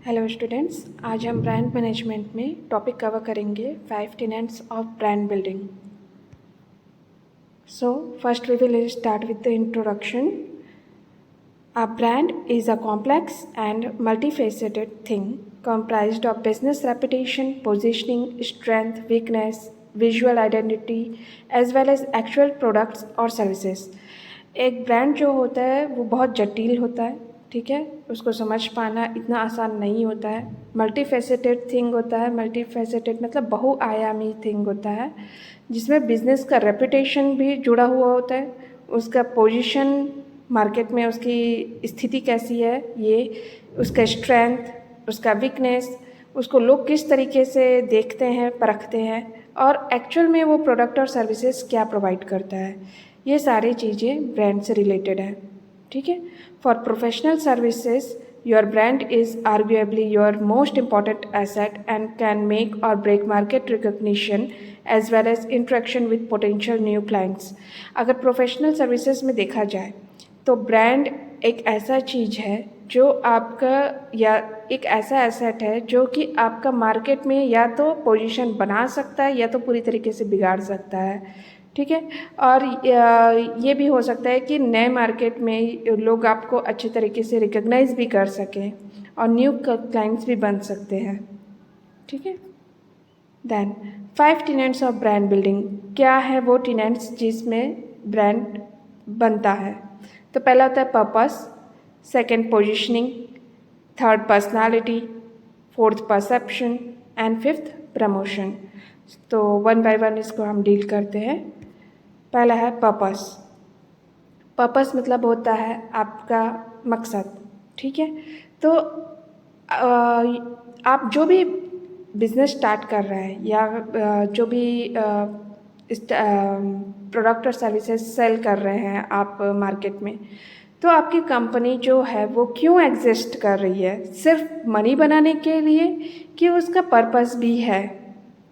Hello students, आज हम brand management में टॉपिक कवर करेंगे 5 tenets of brand building. So first we will start with the introduction. A brand is a complex and multifaceted thing comprised of business reputation, positioning, strength, weakness, visual identity as well as actual products और services. एक brand जो होता है वो बहुत जटिल होता है, ठीक है. उसको समझ पाना इतना आसान नहीं होता है. मल्टी फेसेटेड थिंग होता है. मल्टी फेसेटेड मतलब बहुआयामी थिंग होता है जिसमें बिजनेस का रेपुटेशन भी जुड़ा हुआ होता है, उसका पोजीशन मार्केट में, उसकी स्थिति कैसी है, ये उसका स्ट्रेंथ, उसका वीकनेस, उसको लोग किस तरीके से देखते हैं, परखते हैं, और एक्चुअल में वो प्रोडक्ट और सर्विसेज क्या प्रोवाइड करता है. ये सारी चीज़ें ब्रांड से रिलेटेड है, ठीक है. For professional services your brand is arguably your most important asset and can make or break market recognition as well as interaction with potential new clients. अगर प्रोफेशनल सर्विसेज में देखा जाए तो ब्रांड एक ऐसा चीज़ है जो आपका, या एक ऐसा एसेट है जो कि आपका मार्केट में या तो पोजीशन बना सकता है या तो पूरी तरीके से बिगाड़ सकता है, ठीक है. और ये भी हो सकता है कि नए मार्केट में लोग आपको अच्छे तरीके से रिकग्नाइज भी कर सकें और न्यू क्लाइंट्स भी बन सकते हैं, ठीक है. Then 5 tenets of brand building. क्या है वो टेनेंट्स जिसमें ब्रांड बनता है? तो पहला होता है purpose, second positioning, third personality, fourth perception and fifth promotion. तो वन बाय वन इसको हम डील करते हैं. पहला है पर्पस. पर्पस मतलब होता है आपका मकसद, ठीक है. तो आप जो भी बिजनेस स्टार्ट कर रहे हैं या जो भी प्रोडक्ट और सर्विसेज सेल कर रहे हैं आप मार्केट में, तो आपकी कंपनी जो है वो क्यों एग्जिस्ट कर रही है? सिर्फ मनी बनाने के लिए कि उसका पर्पस भी है,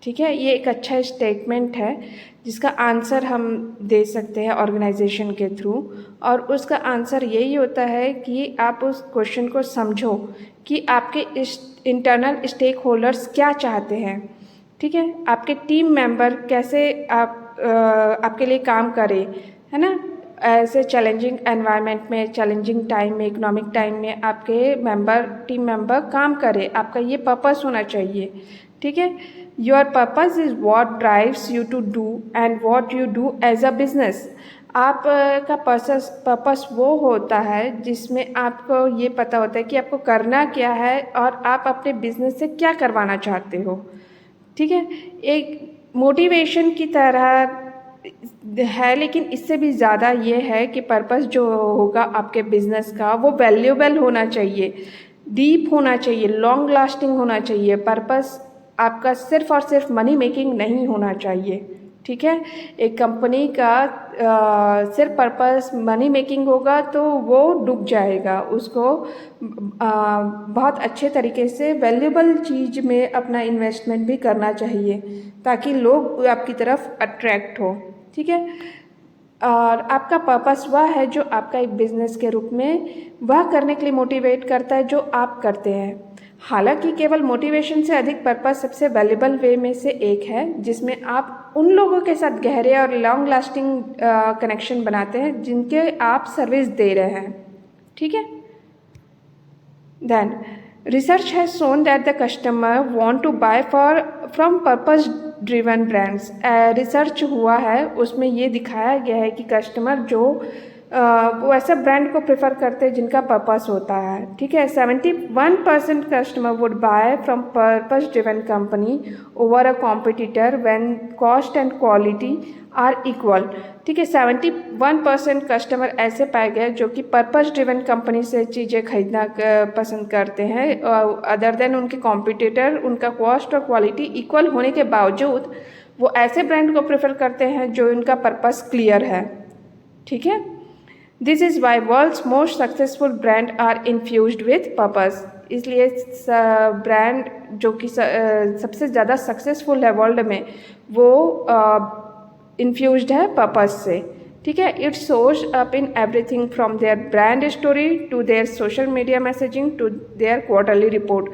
ठीक है. ये एक अच्छा स्टेटमेंट है जिसका आंसर हम दे सकते हैं ऑर्गेनाइजेशन के थ्रू, और उसका आंसर यही होता है कि आप उस क्वेश्चन को समझो कि आपके इंटरनल स्टेक होल्डर्स क्या चाहते हैं, ठीक है. आपके टीम मेंबर कैसे आपके लिए काम करे, है ना. ऐसे चैलेंजिंग एनवायरनमेंट में, चैलेंजिंग टाइम में, इकोनॉमिक टाइम में आपके टीम मेंबर काम करे. आपका ये पर्पस होना चाहिए, ठीक है. Your purpose is what drives you to do and what you do as a business. आप का पर्पस वो होता है जिसमें आपको ये पता होता है कि आपको करना क्या है और आप अपने बिजनेस से क्या करवाना चाहते हो, ठीक है. एक मोटिवेशन की तरह है, लेकिन इससे भी ज़्यादा ये है कि पर्पस जो होगा आपके बिजनेस का वो वैल्यूएबल होना चाहिए, डीप होना चाहिए, लॉन्ग लास्टिंग होना चाहिए. पर्पस आपका सिर्फ और सिर्फ मनी मेकिंग नहीं होना चाहिए, ठीक है. एक कंपनी का सिर्फ पर्पस मनी मेकिंग होगा तो वो डूब जाएगा. उसको बहुत अच्छे तरीके से वैल्यूएबल चीज़ में अपना इन्वेस्टमेंट भी करना चाहिए ताकि लोग आपकी तरफ अट्रैक्ट हो, ठीक है. और आपका पर्पस वह है जो आपका एक बिजनेस के रूप में वह करने के लिए मोटिवेट करता है जो आप करते हैं. हालांकि केवल मोटिवेशन से अधिक पर्पस सबसे वैल्यूएबल वे में से एक है जिसमें आप उन लोगों के साथ गहरे और लॉन्ग लास्टिंग कनेक्शन बनाते हैं जिनके आप सर्विस दे रहे हैं, ठीक है. Then research has shown that the customer want to buy from purpose driven brands. Research हुआ है, उसमें ये दिखाया गया है कि कस्टमर जो वो ऐसे ब्रांड को प्रेफर करते हैं जिनका पर्पस होता है, ठीक है. 71% customer would buy from purpose driven company over a competitor when cost and quality are equal, ठीक है. 71% कस्टमर ऐसे पाए गए जो कि पर्पस ड्रिवन कंपनी से चीज़ें खरीदना पसंद करते हैं, अदर देन उनके कॉम्पिटिटर. उनका कॉस्ट और क्वालिटी इक्वल होने के बावजूद वो ऐसे ब्रांड को प्रेफर करते हैं जो उनका पर्पस क्लियर है, ठीक है. This is why world's most successful brand are infused with purpose. इसलिए ब्रांड जो कि सबसे ज़्यादा सक्सेसफुल है वर्ल्ड में वो इन्फ्यूज्ड है पर्पस से, ठीक है। It shows up in everything from their brand story to their social media messaging to their quarterly report.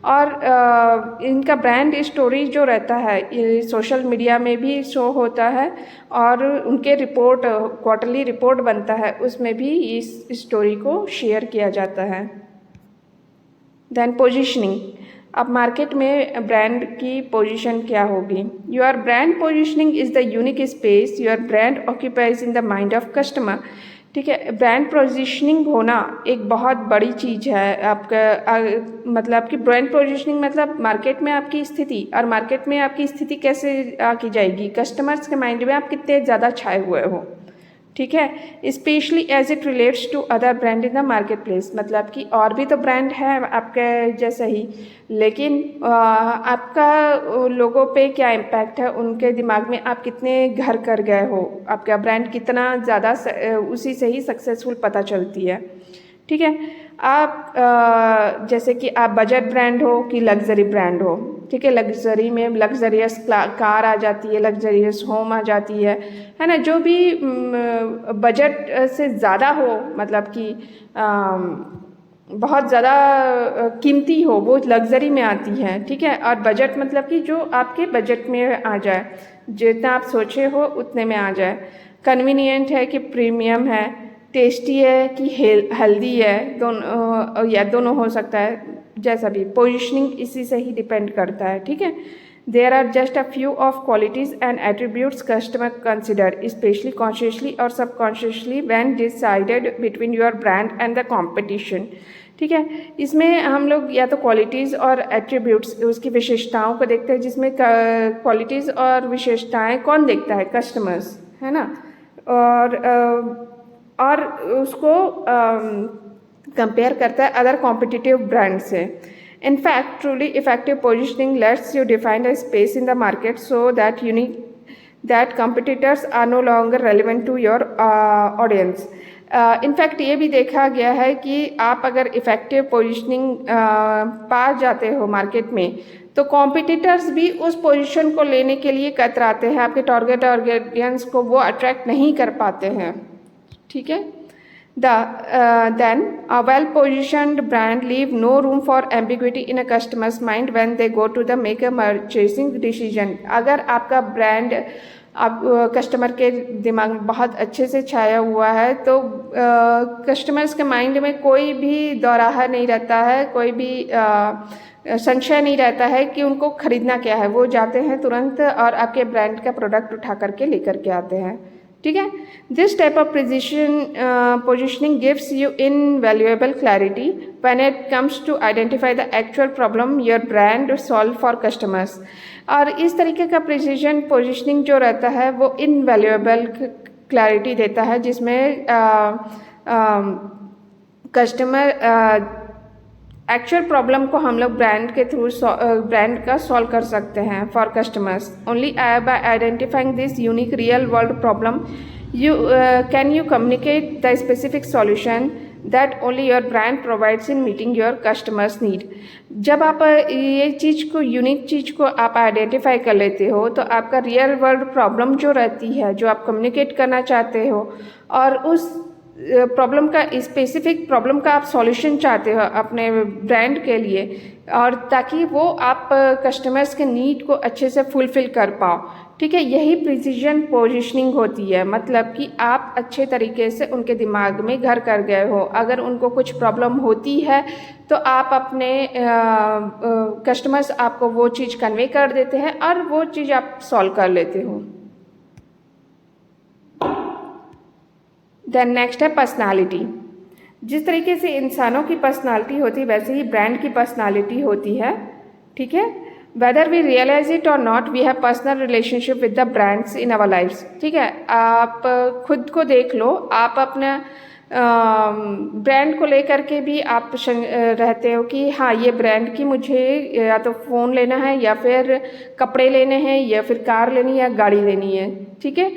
और इनका ब्रांड स्टोरी जो रहता है ये सोशल मीडिया में भी शो होता है और उनके रिपोर्ट क्वार्टरली रिपोर्ट बनता है उसमें भी इस स्टोरी को शेयर किया जाता है। Then positioning. अब मार्केट में ब्रांड की पोजीशन क्या होगी? Your brand positioning is the unique space your brand occupies in the mind of customer. ठीक है, ब्रांड पोजीशनिंग होना एक बहुत बड़ी चीज़ है। आपका मतलब आपकी ब्रांड पोजीशनिंग मतलब मार्केट में आपकी स्थिति, और मार्केट में आपकी स्थिति कैसे की जाएगी? कस्टमर्स के माइंड में आप कितने ज़्यादा छाए हुए हो। ठीक है, specially as it relates to other brand in the market place. मतलब कि और भी तो ब्रांड है आपके जैसा ही, लेकिन आपका लोगों पे क्या इम्पैक्ट है, उनके दिमाग में आप कितने घर कर गए हो, आपका ब्रांड कितना ज़्यादा उसी से ही सक्सेसफुल पता चलती है। ठीक है, आप जैसे कि आप बजट ब्रांड हो कि लग्जरी ब्रांड हो। ठीक है, लग्जरी में लग्जरियस कार आ जाती है, लग्जरियस होम आ जाती है ना। जो भी बजट से ज़्यादा हो, मतलब कि बहुत ज़्यादा कीमती हो, वो लग्जरी में आती है। ठीक है, और बजट मतलब कि जो आपके बजट में आ जाए, जितना आप सोचे हो उतने में आ जाए। कन्वीनियंट है कि प्रीमियम है, टेस्टी है कि हेल्दी है, दोनों या दोनों हो सकता है। जैसा भी पोजीशनिंग इसी से ही डिपेंड करता है। ठीक है, there are just a few of qualities and attributes customer consider specially consciously or subconsciously when decided between your brand and the competition. ठीक है, इसमें हम लोग या तो क्वालिटीज़ और एट्रीब्यूट्स, उसकी विशेषताओं को देखते हैं, जिसमें क्वालिटीज़ और विशेषताएं कौन देखता है? कस्टमर्स, है ना। और उसको कंपेयर करता है अदर कॉम्पिटिटिव ब्रांड से। In fact, truly effective positioning lets you define a space in the market so that competitors are no longer relevant to your audience. In fact ये भी देखा गया है कि आप अगर इफ़ेक्टिव पोजीशनिंग पा जाते हो मार्केट में, तो कॉम्पिटिटर्स भी उस पोजीशन को लेने के लिए कतराते हैं। आपके टारगेट ऑडियंस को वो अट्रैक्ट नहीं कर पाते हैं। ठीक है, then a well-positioned brand leave no room for ambiguity in a customer's mind when they go to the make a purchasing decision. अगर आपका ब्रांड आप कस्टमर के दिमाग में बहुत अच्छे से छाया हुआ है, तो कस्टमर्स के माइंड में कोई भी दौराहा नहीं रहता है, कोई भी संशय नहीं रहता है कि उनको खरीदना क्या है। वो जाते हैं तुरंत और आपके ब्रांड का प्रोडक्ट उठा करके लेकर के आते हैं। ठीक है, this type of positioning gives you invaluable clarity when it comes to identify the actual problem your brand solve for customers. और इस तरीके का प्रिसीजन पोजिशनिंग जो रहता है वो इनवैल्यूएबल क्लैरिटी देता है, जिसमें कस्टमर एक्चुअल प्रॉब्लम को हम लोग ब्रांड के थ्रू ब्रांड का सॉल्व कर सकते हैं for customers. Only by identifying this unique real world problem can you communicate the specific solution that only your brand provides in meeting your customers need. जब आप ये चीज़ को, यूनिक चीज़ को आप आइडेंटिफाई कर लेते हो, तो आपका रियल वर्ल्ड प्रॉब्लम जो रहती है, जो आप कम्युनिकेट करना चाहते हो, और उस प्रॉब्लम का, स्पेसिफिक प्रॉब्लम का आप सॉल्यूशन चाहते हो अपने ब्रांड के लिए, और ताकि वो आप कस्टमर्स के नीड को अच्छे से फुलफिल कर पाओ। ठीक है, यही प्रिसीजन पोजीशनिंग होती है। मतलब कि आप अच्छे तरीके से उनके दिमाग में घर कर गए हो। अगर उनको कुछ प्रॉब्लम होती है तो आप अपने कस्टमर्स आपको वो चीज़ कन्वे कर देते हैं और वो चीज़ आप सॉल्व कर लेते हो। देन नेक्स्ट है पर्सनालिटी। जिस तरीके से इंसानों की पर्सनालिटी होती है, वैसे ही ब्रांड की पर्सनालिटी होती है। ठीक है, वेदर वी रियलाइज इट और not, we have personal relationship with the brands in our lifes. ठीक है, आप खुद को देख लो, आप अपना ब्रांड को लेकर के भी आप रहते हो कि हाँ, ये ब्रांड की मुझे या तो फ़ोन लेना है, या फिर कपड़े लेने हैं, या फिर कार लेनी है, या गाड़ी लेनी है। ठीक है,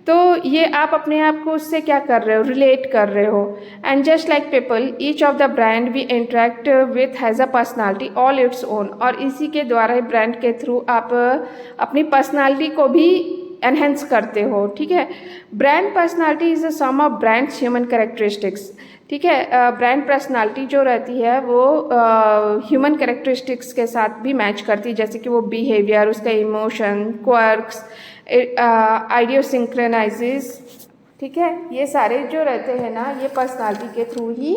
तो ये आप अपने आप को उससे क्या कर रहे हो? रिलेट कर रहे हो। And just like people, each of the brand we interact with has a personality all its own. और इसी के द्वारा ही ब्रांड के थ्रू आप अपनी पर्सनालिटी को भी एनहेंस करते हो, ठीक है। Brand personality is a sum of brand's human characteristics, ठीक है। ब्रांड पर्सनालिटी जो रहती है वो ह्यूमन कैरेक्टरिस्टिक्स के साथ भी मैच करती है, जैसे कि वो बिहेवियर, उसका इमोशन, क्वर्क्स, आइडियोसिंक्रोनाइजेस, ठीक है। ये सारे जो रहते हैं ना, ये पर्सनालिटी के थ्रू ही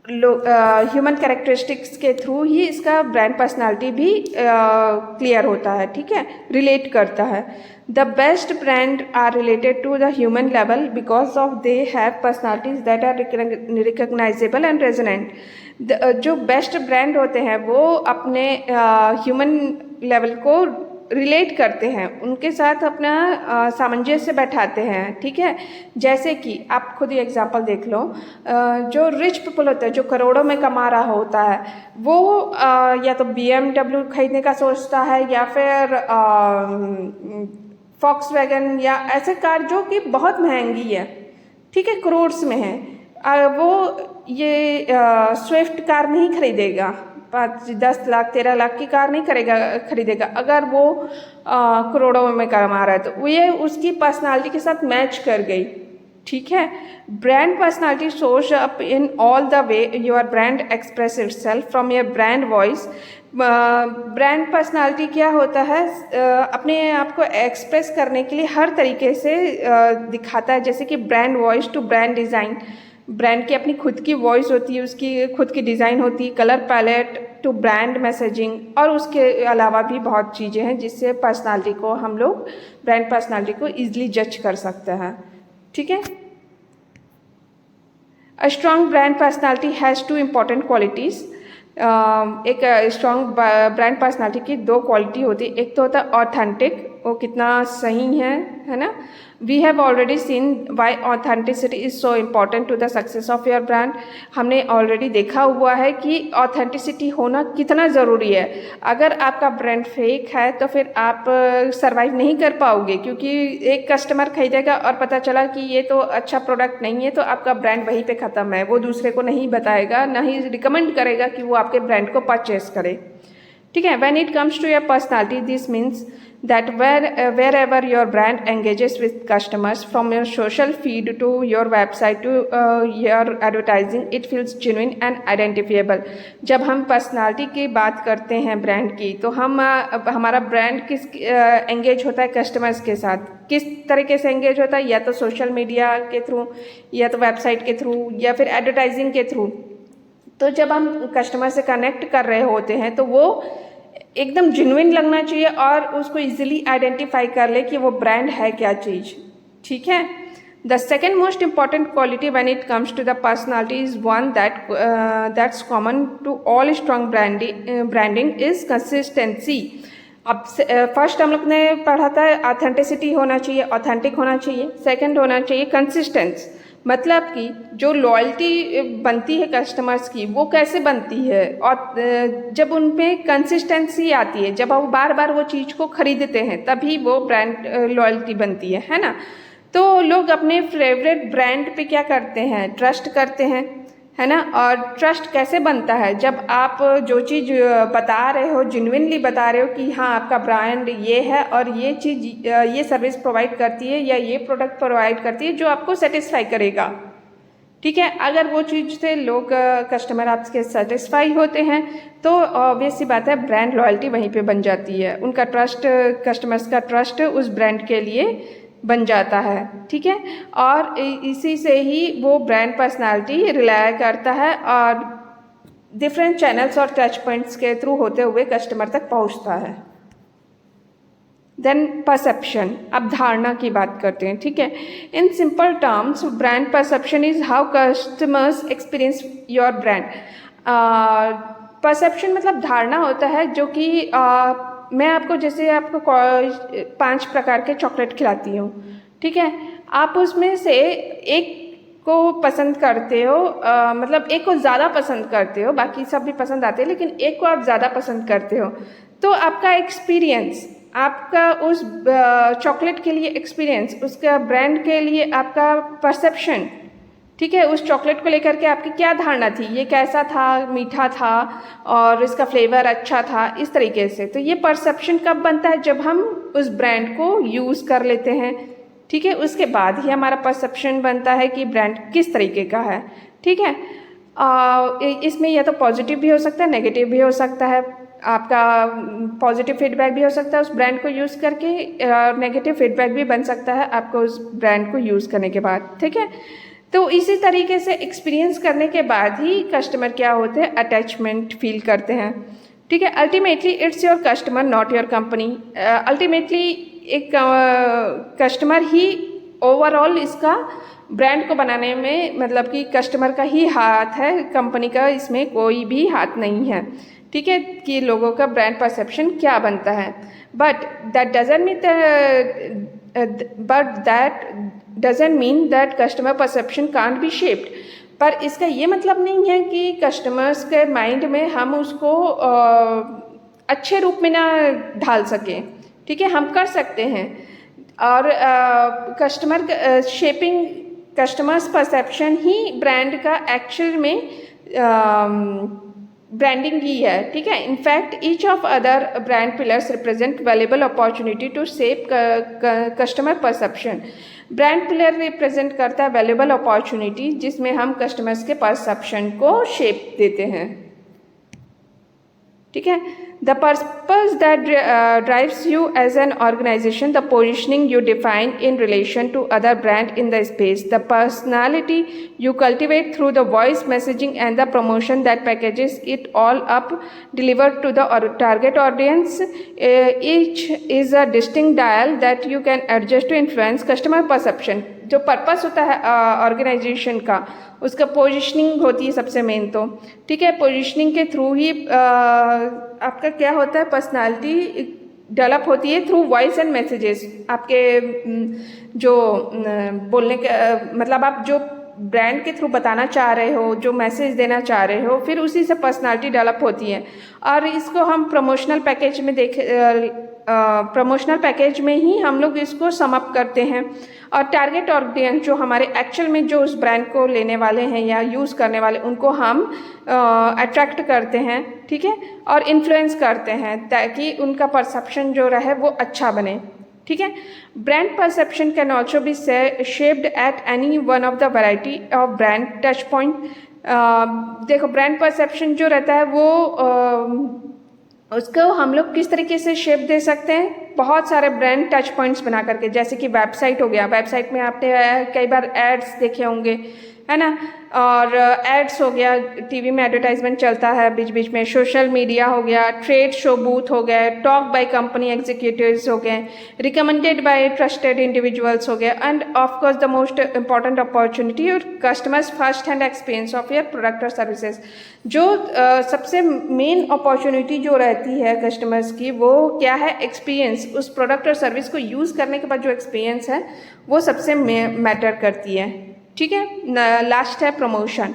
ह्यूमन कैरेक्टरिस्टिक्स के थ्रू ही इसका ब्रांड पर्सनालिटी भी क्लियर होता है, ठीक है, रिलेट करता है। The best brand are related to the human level because of they have personalities that are recognizable and resonant. जो बेस्ट ब्रांड होते हैं वो अपने ह्यूमन लेवल को रिलेट करते हैं, उनके साथ अपना सामंजस्य बैठाते हैं, ठीक है। जैसे कि आप खुद ही एग्जांपल देख लो, जो रिच पीपल होते हैं, जो करोड़ों में कमा रहा होता है, वो या तो BMW खरीदने का सोचता है या फिर फॉक्सवैगन या ऐसे कार जो कि बहुत महंगी है, ठीक है, करोड़्स में है। वो ये स्विफ्ट कार नहीं खरीदेगा, 5-10 लाख 13 लाख की कार नहीं खरीदेगा अगर वो करोड़ों में कमा रहा है, तो ये उसकी पर्सनालिटी के साथ मैच कर गई, ठीक है। Brand personality shows up in all the way your brand express itself from your brand voice. Brand personality क्या होता है, अपने आप को एक्सप्रेस करने के लिए हर तरीके से दिखाता है, जैसे कि brand voice to brand design. Brand की अपनी खुद की वॉइस होती है, उसकी खुद की डिज़ाइन होती है, colour palette to brand messaging, और उसके अलावा भी बहुत चीज़ें हैं जिससे पर्सनालिटी को हम लोग ब्रांड पर्सनालिटी को ईजिली जज कर सकते हैं, ठीक है। A strong brand personality has 2 important qualities. एक स्ट्रॉन्ग ब्रांड पर्सनालिटी की 2 क्वालिटी होती है। एक तो होता है ऑथेंटिक, वो कितना सही है ना। We have already seen why authenticity is so important to the success of your brand. हमने ऑलरेडी देखा हुआ है कि ऑथेंटिसिटी होना कितना ज़रूरी है। अगर आपका ब्रांड फेक है तो फिर आप सर्वाइव नहीं कर पाओगे, क्योंकि एक कस्टमर खरीदेगा और पता चला कि ये तो अच्छा प्रोडक्ट नहीं है, तो आपका ब्रांड वहीं पे ख़त्म है। वो दूसरे को नहीं बताएगा, ना ही रिकमेंड करेगा कि वो आपके ब्रांड को परचेस करे, ठीक है। When it comes to your personality, this means that wherever your brand engages with customers, from your social feed to your website to your advertising, it feels genuine and identifiable. जब हम personality की बात करते हैं brand की, तो हमारा brand किस एंगेज होता है कस्टमर्स के साथ, किस तरीके से एंगेज होता है, या तो सोशल मीडिया के थ्रू, या तो वेबसाइट के थ्रू, या फिर एडवर्टाइजिंग के थ्रू। तो जब हम कस्टमर से कनेक्ट कर रहे होते हैं तो वो एकदम जेन्युइन लगना चाहिए और उसको इजीली आइडेंटिफाई कर ले कि वो ब्रांड है क्या चीज़, ठीक है। The second most important quality when it comes to the personality is one that's common to all strong branding is consistency. अब फर्स्ट हम लोग ने पढ़ा था ऑथेंटिसिटी होना चाहिए, ऑथेंटिक होना चाहिए। सेकेंड होना चाहिए कंसिस्टेंस, मतलब कि जो लॉयल्टी बनती है कस्टमर्स की वो कैसे बनती है, और जब उन पे कंसिस्टेंसी आती है, जब वो बार बार वो चीज़ को खरीदते हैं, तभी वो ब्रांड लॉयल्टी बनती है ना। तो लोग अपने फेवरेट ब्रांड पे क्या करते हैं, ट्रस्ट करते हैं, है ना। और ट्रस्ट कैसे बनता है, जब आप जो चीज़ बता रहे हो, जेन्युइनली बता रहे हो कि हाँ आपका ब्रांड ये है और ये चीज़ ये सर्विस प्रोवाइड करती है या ये प्रोडक्ट प्रोवाइड करती है जो आपको सेटिस्फाई करेगा, ठीक है। अगर वो चीज़ से लोग कस्टमर आपके सेटिस्फाई होते हैं तो ऑब्वियस सी बात है ब्रांड लॉयल्टी वहीं पे बन जाती है, उनका ट्रस्ट, कस्टमर्स का ट्रस्ट उस ब्रांड के लिए बन जाता है, ठीक है। और इसी से ही वो ब्रांड पर्सनालिटी रिलाय करता है और डिफरेंट चैनल्स और टच पॉइंट्स के थ्रू होते हुए कस्टमर तक पहुंचता है। देन परसेप्शन, अब धारणा की बात करते हैं, ठीक है। In simple terms brand perception is how customers experience your brand. Perception मतलब धारणा होता है जो कि मैं आपको जैसे आपको 5 प्रकार के चॉकलेट खिलाती हूँ, ठीक है। आप उसमें से एक को पसंद करते हो, मतलब एक को ज़्यादा पसंद करते हो, बाकी सब भी पसंद आते हैं लेकिन एक को आप ज़्यादा पसंद करते हो, तो आपका एक्सपीरियंस, आपका उस चॉकलेट के लिए एक्सपीरियंस, उसका ब्रांड के लिए आपका परसेप्शन ठीक है, उस चॉकलेट को लेकर के आपकी क्या धारणा थी, ये कैसा था, मीठा था और इसका फ्लेवर अच्छा था, इस तरीके से। तो ये परसेप्शन कब बनता है, जब हम उस ब्रांड को यूज़ कर लेते हैं, ठीक है, उसके बाद ही हमारा परसेप्शन बनता है कि ब्रांड किस तरीके का है। ठीक है, इसमें या तो पॉजिटिव भी हो सकता है, नेगेटिव भी हो सकता है। आपका पॉजिटिव फीडबैक भी हो सकता है उस ब्रांड को यूज़ करके, और नेगेटिव फीडबैक भी बन सकता है आपको उस ब्रांड को यूज़ करने के बाद। ठीक है, तो इसी तरीके से एक्सपीरियंस करने के बाद ही कस्टमर क्या होते हैं, अटैचमेंट फील करते हैं। ठीक है, ultimately it's your customer not your company. Ultimately एक कस्टमर ही ओवरऑल इसका ब्रांड को बनाने में, मतलब कि कस्टमर का ही हाथ है, कंपनी का इसमें कोई भी हाथ नहीं है। ठीक है, कि लोगों का ब्रांड परसेप्शन क्या बनता है, but that doesn't mean that customer perception can't be shaped. पर इसका ये मतलब नहीं है कि कस्टमर्स के माइंड में हम उसको अच्छे रूप में ना ढाल सकें। ठीक है, हम कर सकते हैं, और कस्टमर शेपिंग कस्टमर्स परसेप्शन ही ब्रांड का एक्चुअल में ब्रांडिंग ही है। ठीक है, in fact each of other brand pillars represent valuable opportunity to shape customer perception. Brand pillar represent करता है वैल्यूएबल अपॉर्चुनिटी, जिसमें हम कस्टमर्स के परसेप्शन को शेप देते हैं। ठीक है, the purpose that drives you as an organization, the positioning you define in relation to other brand in the space, the personality you cultivate through the voice messaging and the promotion that packages it all up, delivered to the target audience. Each is a distinct dial that you can adjust to influence customer perception. जो purpose होता है organisation का, उसका positioning होती है सबसे main. तो ठीक है, पोजिशनिंग के थ्रू ही आपका क्या होता है, पर्सनालिटी डेवलप होती है थ्रू वॉइस एंड मैसेजेस। आपके जो बोलने के मतलब आप जो ब्रांड के थ्रू बताना चाह रहे हो, जो मैसेज देना चाह रहे हो, फिर उसी से पर्सनालिटी डेवलप होती है। और इसको हम प्रमोशनल पैकेज में प्रमोशनल पैकेज में ही हम लोग इसको सम अप करते हैं। और टारगेट ऑडियंस जो हमारे एक्चुअल में जो उस ब्रांड को लेने वाले हैं या यूज़ करने वाले, उनको हम अट्रैक्ट करते हैं। ठीक है, और इन्फ्लुएंस करते हैं ताकि उनका परसेप्शन जो रहे वो अच्छा बने। ठीक है, brand perception can also be shaped at any one of the variety of brand touch point. देखो, ब्रांड परसेप्शन जो रहता है वो उसको हम लोग किस तरीके से शेप दे सकते हैं, बहुत सारे ब्रांड टच पॉइंट्स बना करके। जैसे कि वेबसाइट हो गया, वेबसाइट में आपने कई बार एड्स देखे होंगे, है ना, और एड्स हो गया, टीवी में एडवर्टाइजमेंट चलता है बीच बीच में, सोशल मीडिया हो गया, ट्रेड शो बूथ हो गए, टॉक बाय कंपनी एग्जीक्यूटिव्स हो गए, रिकमेंडेड बाय ट्रस्टेड इंडिविजुअल्स हो गए, end of course the most important opportunity your customers first hand experience of your product और सर्विसेज। जो सबसे मेन अपॉर्चुनिटी जो रहती है कस्टमर्स की, वो क्या है, एक्सपीरियंस। उस प्रोडक्ट और सर्विस को यूज़ करने के बाद जो एक्सपीरियंस है वो सबसे मैटर करती है। ठीक है, लास्ट है प्रमोशन।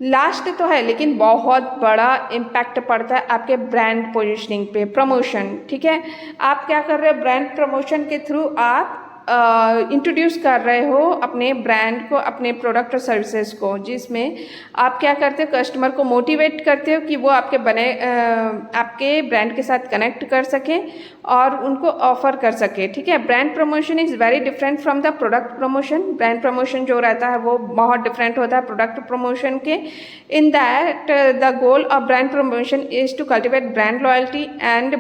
लास्ट तो है लेकिन बहुत बड़ा इम्पैक्ट पड़ता है आपके ब्रांड पोजीशनिंग पे, प्रमोशन। ठीक है, आप क्या कर रहे हो, ब्रांड प्रमोशन के थ्रू आप इंट्रोड्यूस कर रहे हो अपने ब्रांड को, अपने प्रोडक्ट और सर्विसेज को, जिसमें आप क्या करते हो, कस्टमर को मोटिवेट करते हो कि वो आपके ब्रांड के साथ कनेक्ट कर सकें और उनको ऑफर कर सके। ठीक है, brand promotion is very different from the product promotion. Brand promotion जो रहता है वो बहुत डिफरेंट होता है प्रोडक्ट प्रमोशन के। In that the goal of brand promotion is to cultivate brand loyalty and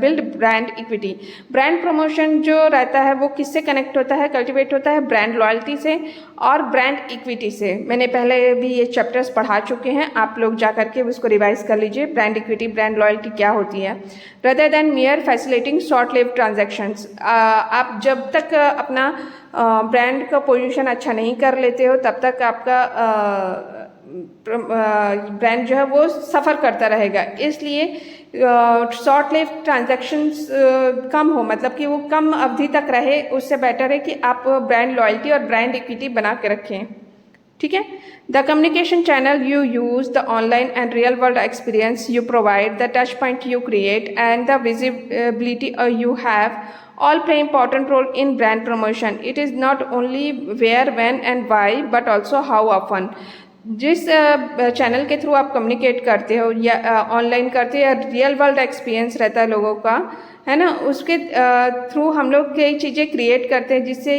build brand equity. Brand promotion जो रहता है वो किससे कनेक्ट होता है, कल्टिवेट होता है ब्रांड लॉयल्टी से और ब्रांड इक्विटी से। मैंने पहले भी ये चैप्टर्स पढ़ा चुके हैं, आप लोग जा करके उसको रिवाइज कर लीजिए। ब्रांड इक्विटी, ब्रांड लॉयल्टी क्या होती है, rather than मियर facilitating short lived transactions. आप जब तक अपना ब्रांड का पोजीशन अच्छा नहीं कर लेते हो तब तक आपका ब्रांड जो है वो सफ़र करता रहेगा। इसलिए शॉर्ट लिव ट्रांजैक्शंस कम हो, मतलब कि वो कम अवधि तक रहे, उससे बेटर है कि आप ब्रांड लॉयल्टी और ब्रांड इक्विटी बना के रखें। ठीक है। The communication channel you use, the online and real world experience you provide, the touch point you create, and the visibility you have all play important role in brand promotion. It is not only where, when and why, but also how often. जिस channel के through आप communicate करते हो या online करते हो या real world experience रहता है लोगों का, है ना, उसके थ्रू हम लोग कई चीज़ें क्रिएट करते हैं जिससे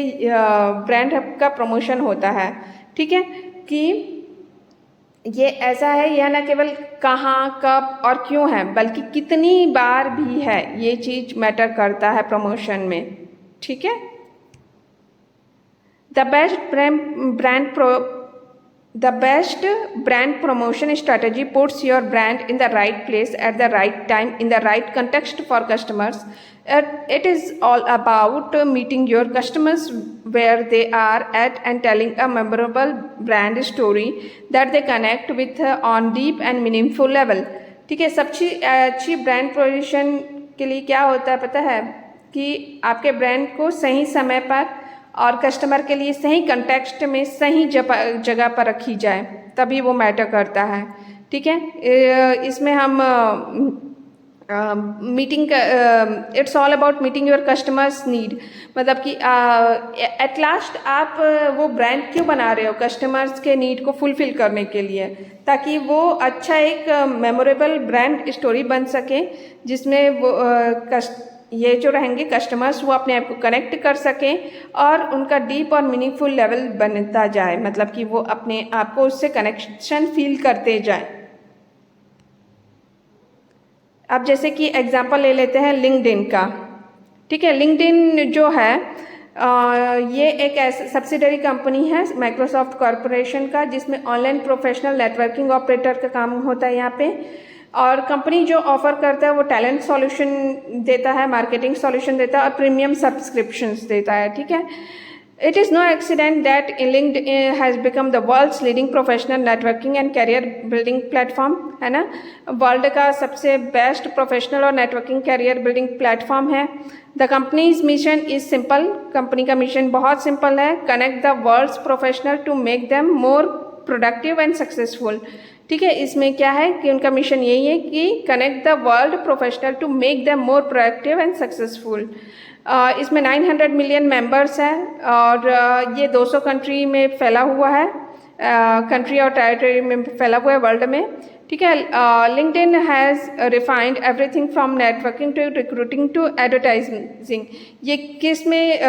ब्रांड का प्रमोशन होता है। ठीक है, कि ये ऐसा है यह न केवल कहाँ, कब और क्यों है, बल्कि कितनी बार भी है, ये चीज़ मैटर करता है प्रमोशन में। ठीक है। The best brand promotion strategy puts your brand in the right place at the right time in the right context for customers. It is all about meeting your customers where they are at and telling a memorable brand story that they connect with on deep and meaningful level. ठीक है, सबसे अच्छी brand promotion के लिए क्या होता है पता है, कि आपके ब्रांड को सही समय पर और कस्टमर के लिए सही कंटेक्स्ट में सही जगह पर रखी जाए, तभी वो मैटर करता है। ठीक है, इसमें हम it's all about meeting your customers need, मतलब कि एट लास्ट आप वो ब्रांड क्यों बना रहे हो, कस्टमर्स के नीड को फुलफिल करने के लिए, ताकि वो अच्छा एक मेमोरेबल ब्रांड स्टोरी बन सके, जिसमें वो ये जो रहेंगे कस्टमर्स वो अपने आप को कनेक्ट कर सकें और उनका डीप और मीनिंगफुल लेवल बनता जाए, मतलब कि वो अपने आप को उससे कनेक्शन फील करते जाएं। अब जैसे कि एग्जांपल ले लेते हैं लिंक्डइन का। ठीक है, लिंक्डइन जो है ये एक ऐसा सब्सिडरी कंपनी है माइक्रोसॉफ्ट कॉरपोरेशन का, जिसमें ऑनलाइन प्रोफेशनल नेटवर्किंग ऑपरेटर का काम होता है यहाँ पे। और कंपनी जो ऑफर करता है वो टैलेंट सॉल्यूशन देता है, मार्केटिंग सॉल्यूशन देता है और प्रीमियम सब्सक्रिप्शंस देता है। ठीक है, it is no accident that LinkedIn has become the world's leading professional networking and career building platform, है ना, वर्ल्ड का सबसे बेस्ट प्रोफेशनल और नेटवर्किंग करियर बिल्डिंग प्लेटफॉर्म है। The company's mission is simple, company का मिशन बहुत simple है, connect the world's professional to make them more productive and successful. ठीक है, इसमें क्या है कि उनका मिशन यही है कि connect the world professional to make them more productive and successful. इसमें 900 मिलियन मेंबर्स हैं और ये 200 कंट्री में फैला हुआ है, कंट्री और टेरिटरी में फैला हुआ है वर्ल्ड में। ठीक है, LinkedIn has refined everything from networking to recruiting to advertising. ये किस में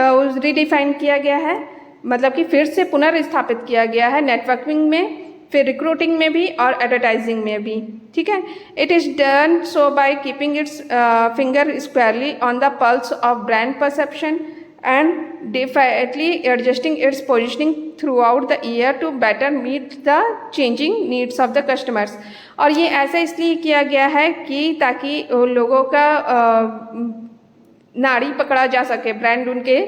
रीडिफाइन किया गया है, मतलब कि फिर से पुनर्स्थापित किया गया है नेटवर्किंग में, फिर रिक्रूटिंग में भी और एडवर्टाइजिंग में भी। ठीक है, it is done so by keeping its finger squarely on the pulse of brand perception and deftly adjusting its positioning throughout the year to better meet the changing needs of the customers. और ये ऐसा इसलिए किया गया है कि ताकि लोगों का नाड़ी पकड़ा जा सके, ब्रांड उनके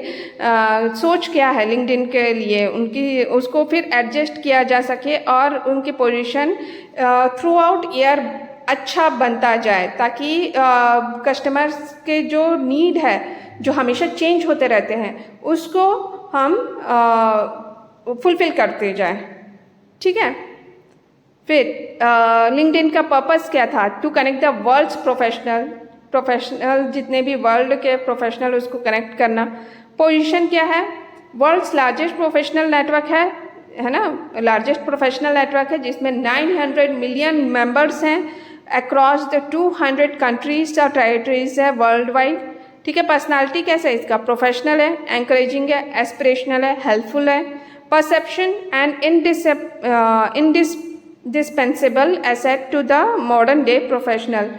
सोच क्या है लिंक्डइन के लिए, उनकी उसको फिर एडजस्ट किया जा सके और उनकी पोजीशन थ्रू आउट ईयर अच्छा बनता जाए, ताकि कस्टमर्स के जो नीड है जो हमेशा चेंज होते रहते हैं उसको हम फुलफिल करते जाएं। ठीक है, फिर लिंक्डइन का पर्पस क्या था, to connect the world's professional जितने भी वर्ल्ड के प्रोफेशनल उसको कनेक्ट करना। पोजीशन क्या है, वर्ल्ड्स लार्जेस्ट प्रोफेशनल नेटवर्क है ना, लार्जेस्ट प्रोफेशनल नेटवर्क है जिसमें 900 मिलियन मेंबर्स हैं अक्रॉस द 200 कंट्रीज और टेरिटरीज है वर्ल्ड वाइड। ठीक है, पर्सनालिटी कैसा है इसका, प्रोफेशनल है, एंकरेजिंग है, एस्पिरेशनल है, हेल्पफुल है, perception and indispensable asset to the modern day professional,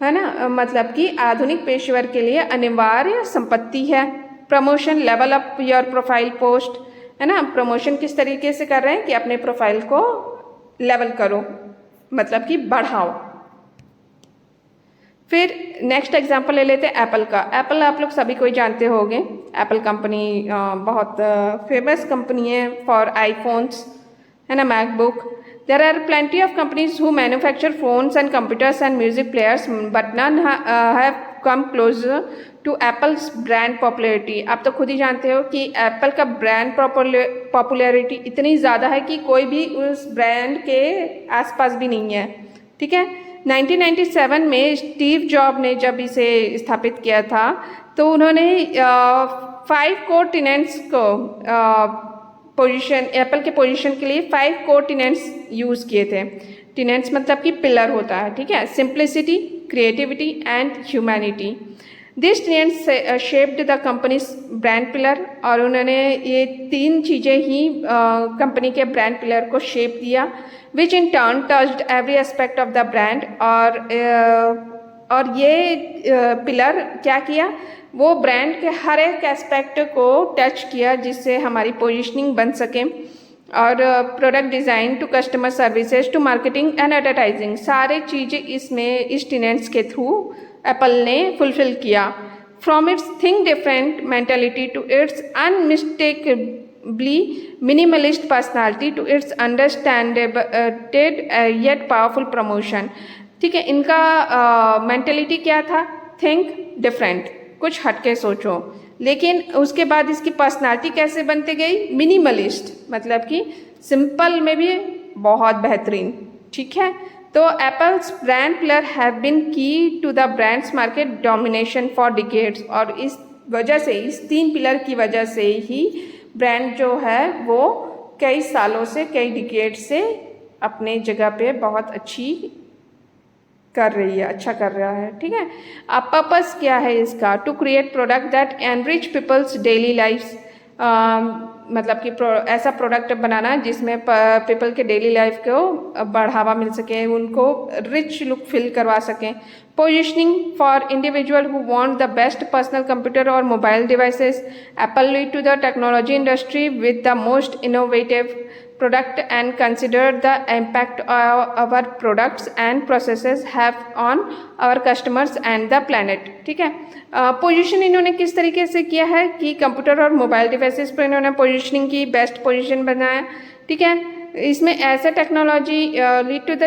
है ना, मतलब कि आधुनिक पेशेवर के लिए अनिवार्य संपत्ति है। Promotion, level up your profile post, है ना, प्रमोशन किस तरीके से कर रहे हैं कि अपने प्रोफाइल को लेवल करो, मतलब कि बढ़ाओ। फिर नेक्स्ट एग्जांपल ले लेते हैं एप्पल का। एप्पल आप लोग सभी कोई जानते होंगे, एप्पल कंपनी बहुत फेमस कंपनी है फॉर आईफोन्स, है ना, MacBook. There are plenty of companies who manufacture phones and computers and music players, but none have come closer to Apple's brand popularity. आप तो खुद ही जानते हो कि एप्पल का ब्रांड पॉपुलैरिटी इतनी ज़्यादा है कि कोई भी उस ब्रांड के आसपास भी नहीं है। ठीक है, 1997 में स्टीव जॉब ने जब इसे स्थापित किया था तो उन्होंने 5 कोर टेनेंट्स को पोजीशन एप्पल के पोजीशन के लिए 5 कोर टेनेंट्स यूज़ किए थे। टेनेंट्स मतलब कि पिलर होता है। ठीक है, simplicity, creativity and humanity. This tenets shaped the company's brand pillar, और उन्होंने ये 3 चीज़ें ही कंपनी के ब्रांड पिलर को शेप दिया, which in turn touched every aspect of the brand. और ये पिलर क्या किया, वो ब्रांड के हर एक एस्पेक्ट को टच किया जिससे हमारी पोजीशनिंग बन सके। और product design to customer services to marketing and advertising, सारे चीज़ें इसमें इस टेनेंट्स के थ्रू एप्पल ने फुलफिल किया। From its think different mentality to its unmistakably minimalist personality to its understated yet powerful promotion. ठीक है, इनका मेंटेलिटी क्या था, थिंक डिफरेंट, कुछ हटके सोचो, लेकिन उसके बाद इसकी पर्सनालिटी कैसे बनती गई, मिनिमलिस्ट, मतलब कि सिंपल में भी बहुत बेहतरीन। ठीक है, तो Apple's brand pillar have been key to the brand's market domination for decades, और इस वजह से, इस 3 पिलर की वजह से ही ब्रांड जो है वो कई सालों से, कई डिकेड से अपने जगह पे बहुत अच्छी कर रही है, अच्छा कर रहा है। ठीक है, अब पर्पस क्या है इसका, to create product that enrich people's daily lifes, मतलब कि ऐसा प्रोडक्ट बनाना जिसमें पीपल के डेली लाइफ को बढ़ावा मिल सके, उनको रिच लुक फील करवा सकें। Positioning for individual who want the best personal computer और mobile devices, Apple lead to the technology industry with the most innovative product and consider the impact our products and processes have on our customers and the planet। ठीक है, position इन्होंने किस तरीके से किया है कि कंप्यूटर और मोबाइल डिवाइसेस पर इन्होंने पोजीशनिंग की, बेस्ट पोजीशन बनाया। ठीक है, इसमें ऐसे technology lead to the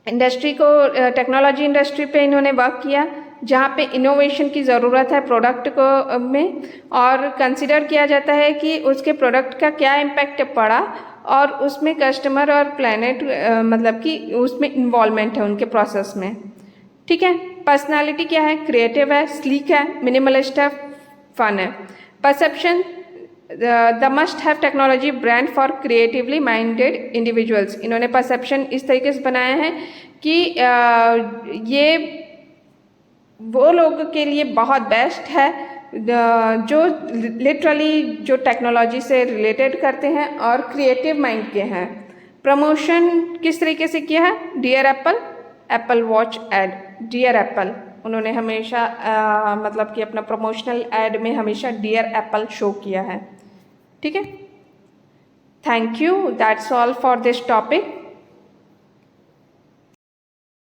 industry को, टेक्नोलॉजी इंडस्ट्री पे इन्होंने वर्क किया जहाँ पे इनोवेशन की ज़रूरत है प्रोडक्ट को में, और कंसिडर किया जाता है कि उसके प्रोडक्ट का क्या इम्पैक्ट पड़ा और उसमें कस्टमर और प्लैनेट मतलब कि उसमें इन्वॉल्वमेंट है उनके प्रोसेस में। ठीक है, पर्सनालिटी क्या है, क्रिएटिव है, स्लीक है, मिनिमलिस्ट है, फन है। Perception, the must have technology brand for creatively minded individuals. इन्होंने परसेप्शन इस तरीके से बनाया है कि ये वो लोगों के लिए बहुत बेस्ट है जो लिटरली जो टेक्नोलॉजी से रिलेटेड करते हैं और क्रिएटिव माइंड के हैं। प्रमोशन किस तरीके से किया है, dear Apple, Apple watch ad, dear Apple, उन्होंने हमेशा मतलब कि अपना प्रमोशनल एड में हमेशा डियर एप्पल शो किया है। ठीक है, thank you, that's all for this topic.